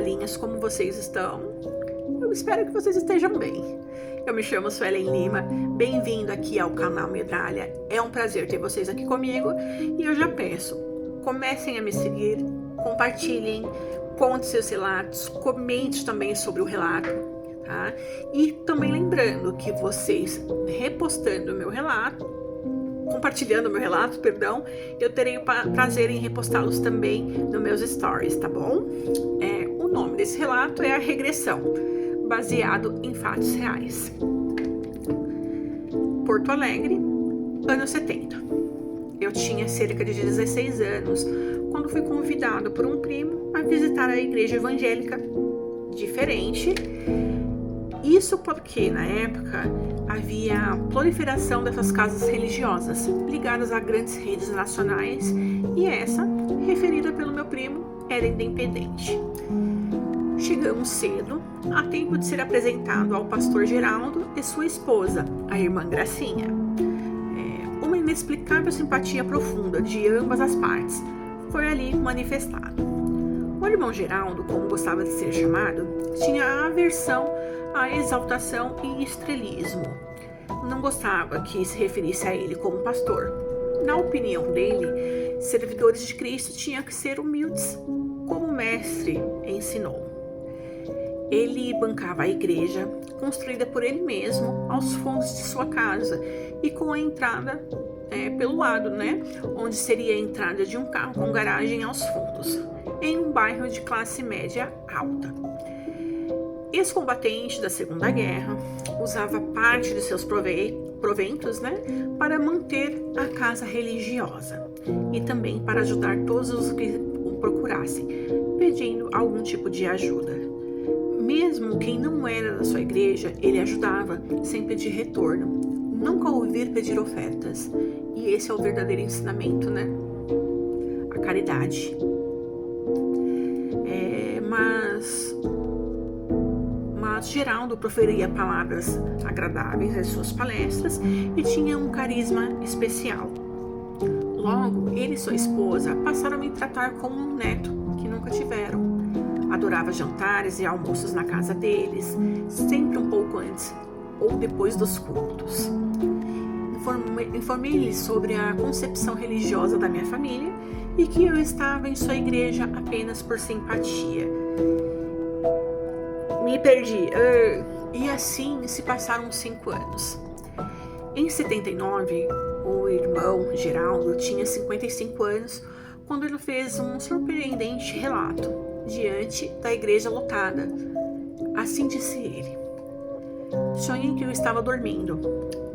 galinhas, como vocês estão? Eu espero que vocês estejam bem. Eu me chamo Suelen Lima, bem-vindo aqui ao canal Medralha. É um prazer ter vocês aqui comigo e eu já peço, comecem a me seguir, compartilhem, conte seus relatos, comente também sobre o relato, tá? E também lembrando que vocês repostando o meu relato, compartilhando meu relato, perdão, eu terei o prazer em repostá-los também nos meus stories, tá bom? O nome desse relato é A Regressão, baseado em fatos reais. Porto Alegre, anos 70. Eu tinha cerca de 16 anos quando fui convidado por um primo a visitar a igreja evangélica diferente. Isso porque, na época, havia proliferação dessas casas religiosas ligadas a grandes redes nacionais e essa, referida pelo meu primo, era independente. Chegamos cedo, a tempo de ser apresentado ao pastor Geraldo e sua esposa, a irmã Gracinha. Uma inexplicável simpatia profunda de ambas as partes foi ali manifestada. O irmão Geraldo, como gostava de ser chamado, tinha aversão à exaltação e estrelismo. Não gostava que se referisse a ele como pastor. Na opinião dele, servidores de Cristo tinham que ser humildes, como o mestre ensinou. Ele bancava a igreja, construída por ele mesmo, aos fundos de sua casa e com a entrada pelo lado, onde seria a entrada de um carro com garagem aos fundos, em um bairro de classe média alta. Ex-combatente da Segunda Guerra, usava parte de seus proventos, para manter a casa religiosa e também para ajudar todos os que o procurassem, pedindo algum tipo de ajuda. Mesmo quem não era da sua igreja, ele ajudava sem pedir retorno, nunca ouvir pedir ofertas. E esse é o verdadeiro ensinamento, a caridade. Mas Geraldo proferia palavras agradáveis em suas palestras e tinha um carisma especial. Logo, ele e sua esposa passaram a me tratar como um neto que nunca tiveram. Adorava jantares e almoços na casa deles, sempre um pouco antes ou depois dos cultos. Informei-lhe sobre a concepção religiosa da minha família e que eu estava em sua igreja apenas por simpatia. Me perdi. E assim se passaram 5 anos. Em 79, o irmão Geraldo tinha 55 anos quando ele fez um surpreendente relato diante da igreja lotada. Assim disse ele: sonhei que eu estava dormindo,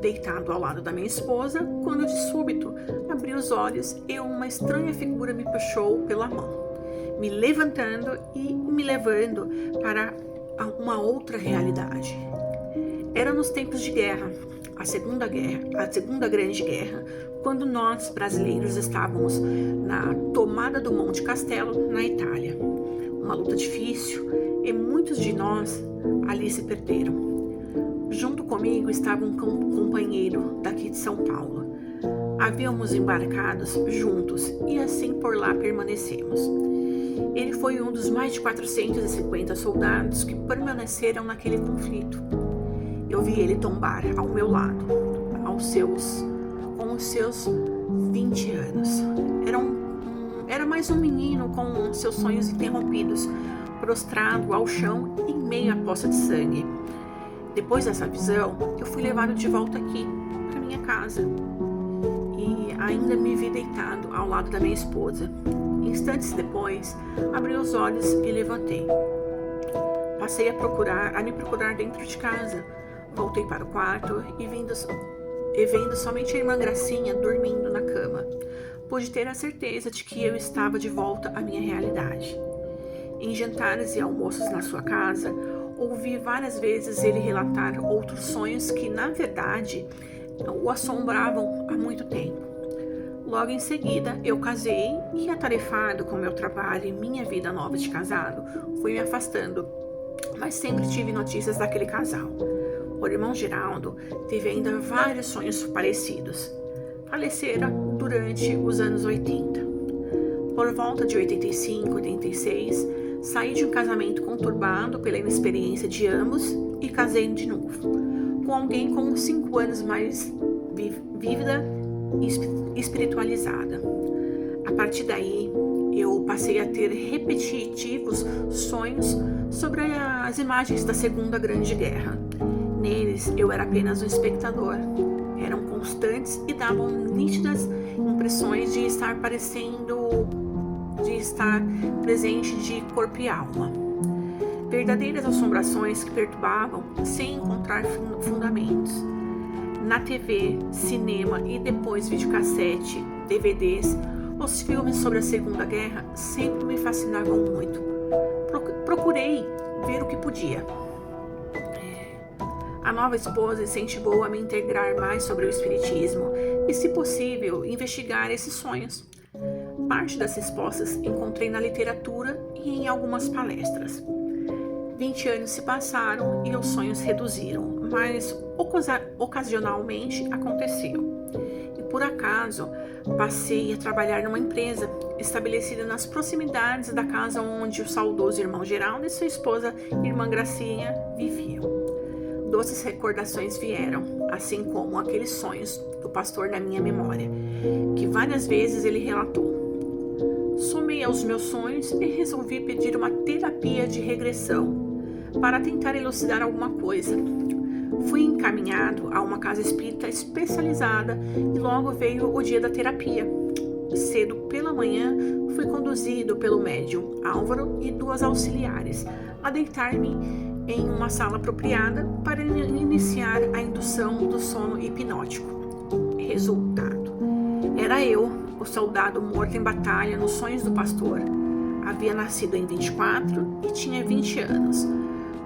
deitado ao lado da minha esposa, quando de súbito abri os olhos e uma estranha figura me puxou pela mão, me levantando e me levando para uma outra realidade. Era nos tempos de guerra, a Segunda Grande Guerra, quando nós, brasileiros, estávamos na tomada do Monte Castelo, na Itália. Uma luta difícil e muitos de nós ali se perderam. Junto comigo estava um companheiro daqui de São Paulo. Havíamos embarcados juntos e assim por lá permanecemos. Ele foi um dos mais de 450 soldados que permaneceram naquele conflito. Eu vi ele tombar ao meu lado, com os seus 20 anos. Era mais um menino com seus sonhos interrompidos, prostrado ao chão em meio à poça de sangue. Depois dessa visão, eu fui levado de volta aqui, para minha casa. E ainda me vi deitado ao lado da minha esposa. Instantes depois, abri os olhos e levantei. Passei a me procurar dentro de casa. Voltei para o quarto e vendo somente a irmã Gracinha dormindo na cama, pude ter a certeza de que eu estava de volta à minha realidade. Em jantares e almoços na sua casa, ouvi várias vezes ele relatar outros sonhos que, na verdade, o assombravam há muito tempo. Logo em seguida, eu casei e, atarefado com meu trabalho e minha vida nova de casado, fui me afastando, mas sempre tive notícias daquele casal. O irmão Geraldo teve ainda vários sonhos parecidos. Falecera durante os anos 80. Por volta de 85, 86, Saí de um casamento conturbado pela inexperiência de ambos e casei de novo, com alguém com 5 anos mais vívida e espiritualizada. A partir daí, eu passei a ter repetitivos sonhos sobre as imagens da Segunda Grande Guerra. Neles, eu era apenas um espectador. Eram constantes e davam nítidas impressões de estar presente de corpo e alma. Verdadeiras assombrações que perturbavam sem encontrar fundamentos. Na TV, cinema e depois videocassete, DVDs, os filmes sobre a Segunda Guerra sempre me fascinavam muito. Procurei ver o que podia. A nova esposa incentivou a me integrar mais sobre o espiritismo e, se possível, investigar esses sonhos. Parte das respostas encontrei na literatura e em algumas palestras. 20 anos se passaram e os sonhos reduziram, mas ocasionalmente aconteciam. E por acaso, passei a trabalhar numa empresa estabelecida nas proximidades da casa onde o saudoso irmão Geraldo e sua esposa, irmã Gracinha, viviam. Doces recordações vieram, assim como aqueles sonhos do pastor na minha memória, que várias vezes ele relatou. Somei aos meus sonhos e resolvi pedir uma terapia de regressão para tentar elucidar alguma coisa. Fui encaminhado a uma casa espírita especializada e logo veio o dia da terapia. Cedo pela manhã, fui conduzido pelo médium Álvaro e 2 auxiliares a deitar-me em uma sala apropriada para iniciar a indução do sono hipnótico. Resultado: era eu, o soldado morto em batalha nos sonhos do pastor. Havia nascido em 24 e tinha 20 anos,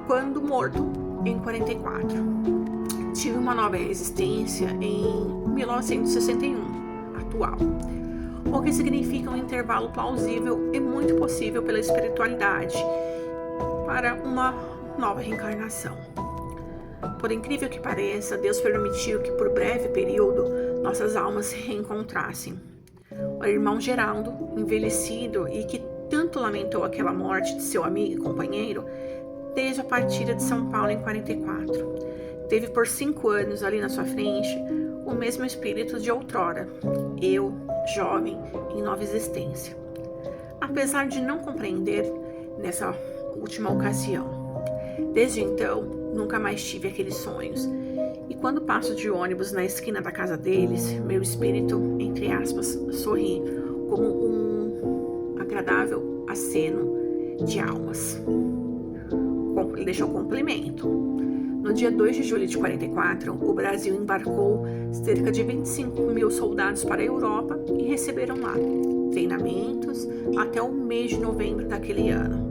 quando morto em 44. Tive uma nova existência em 1961, atual, o que significa um intervalo plausível e muito possível pela espiritualidade para uma nova reencarnação. Por incrível que pareça, Deus permitiu que por breve período nossas almas se reencontrassem. O irmão Geraldo, envelhecido e que tanto lamentou aquela morte de seu amigo e companheiro, desde a partida de São Paulo em 44. Teve por 5 anos ali na sua frente o mesmo espírito de outrora, eu, jovem, em nova existência. Apesar de não compreender nessa última ocasião. Desde então, nunca mais tive aqueles sonhos. E quando passo de ônibus na esquina da casa deles, meu espírito, entre aspas, sorri como um agradável aceno de almas. Ele deixou um complemento. No dia 2 de julho de 44, o Brasil embarcou cerca de 25 mil soldados para a Europa e receberam lá treinamentos até o mês de novembro daquele ano.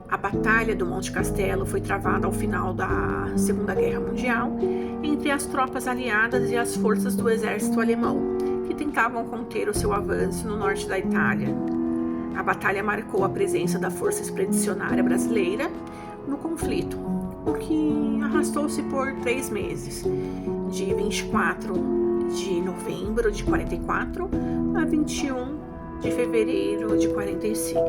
A Batalha do Monte Castelo foi travada ao final da Segunda Guerra Mundial entre as tropas aliadas e as forças do exército alemão, que tentavam conter o seu avanço no norte da Itália. A batalha marcou a presença da Força Expedicionária Brasileira no conflito, o que arrastou-se por 3 meses, de 24 de novembro de 44 a 21 de fevereiro de 45.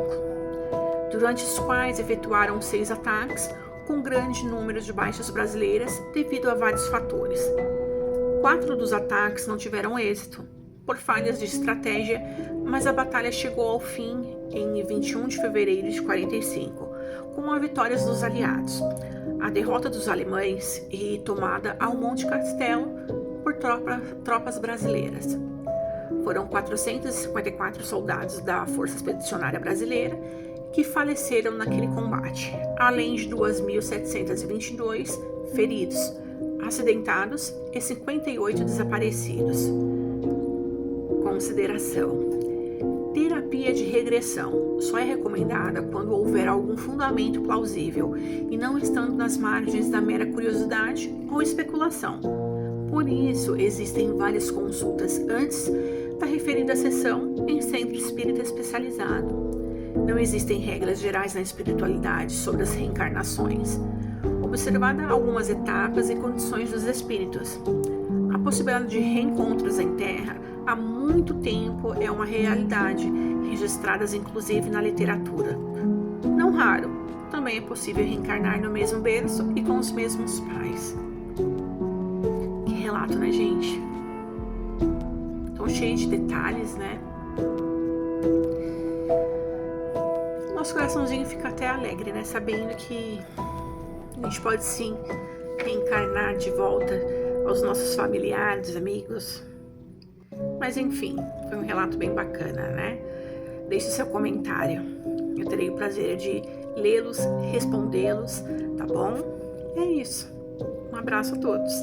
Durante os quais efetuaram 6 ataques, com grande número de baixas brasileiras devido a vários fatores. 4 dos ataques não tiveram êxito, por falhas de estratégia, mas a batalha chegou ao fim em 21 de fevereiro de 45, com a vitória dos aliados, a derrota dos alemães e tomada ao Monte Castelo por tropas brasileiras. Foram 454 soldados da Força Expedicionária Brasileira que faleceram naquele combate, além de 2.722 feridos, acidentados e 58 desaparecidos. Consideração: terapia de regressão só é recomendada quando houver algum fundamento plausível e não estando nas margens da mera curiosidade ou especulação. Por isso, existem várias consultas antes da referida sessão em centro espírita especializado. Não existem regras gerais na espiritualidade sobre as reencarnações, observada algumas etapas e condições dos espíritos. A possibilidade de reencontros em terra há muito tempo é uma realidade, registradas inclusive na literatura. Não não raro, também é possível reencarnar no mesmo berço e com os mesmos pais. Que relato, né, gente? Tão cheio de detalhes, né? Nosso coraçãozinho fica até alegre, né? Sabendo que a gente pode sim reencarnar de volta aos nossos familiares, amigos. Mas enfim, foi um relato bem bacana, né? Deixe seu comentário. Eu terei o prazer de lê-los, respondê-los, tá bom? É isso. Um abraço a todos.